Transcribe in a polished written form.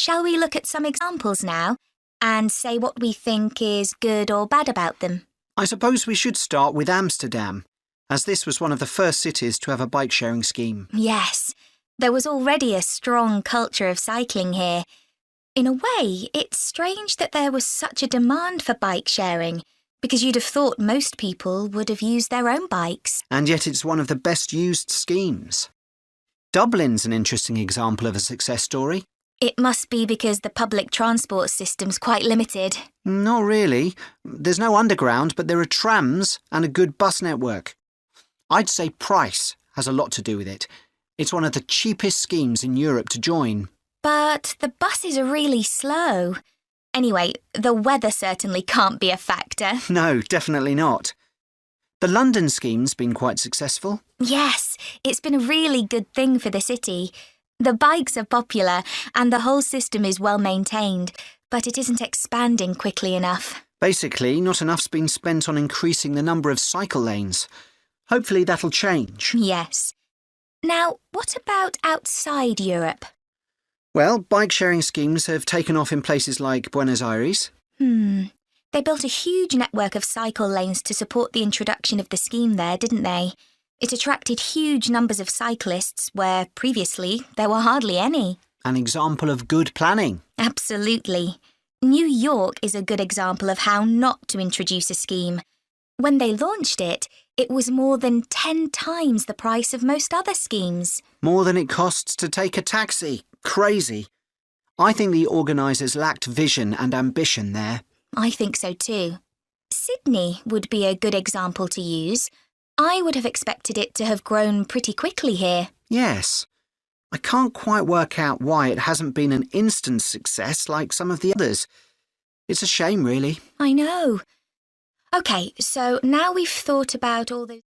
shall we look at some examples now and say what we think is good or bad about them? I suppose we should start with Amsterdam, as this was one of the first cities to have a bike-sharing scheme. Yes, there was already a strong culture of cycling here. In a way, it's strange that there was such a demand for bike sharing, because you'd have thought most people would have used their own bikes. And yet it's one of the best used schemes. Dublin's an interesting example of a success story. It must be because the public transport system's quite limited. Not really. There's no underground, but there are trams and a good bus network. I'd say price has a lot to do with it. It's one of the cheapest schemes in Europe to join. But the buses are really slow. Anyway, the weather certainly can't be a factor. No, definitely not. The London scheme's been quite successful. Yes, it's been a really good thing for the city. The bikes are popular and the whole system is well maintained, but it isn't expanding quickly enough. Basically, not enough's been spent on increasing the number of cycle lanes. Hopefully that'll change. Yes. Now, what about outside Europe? Well, bike-sharing schemes have taken off in places like Buenos Aires. They built a huge network of cycle lanes to support the introduction of the scheme there, didn't they? It attracted huge numbers of cyclists where previously there were hardly any. An example of good planning. Absolutely. New York is a good example of how not to introduce a scheme. When they launched it, it was more than 10 times the price of most other schemes. More than it costs to take a taxi. Crazy. I think the organisers lacked vision and ambition there. I think so too. Sydney would be a good example to use. I would have expected it to have grown pretty quickly here. Yes. I can't quite work out why it hasn't been an instant success like some of the others. It's a shame, really. I know. OK, so now we've thought about all those...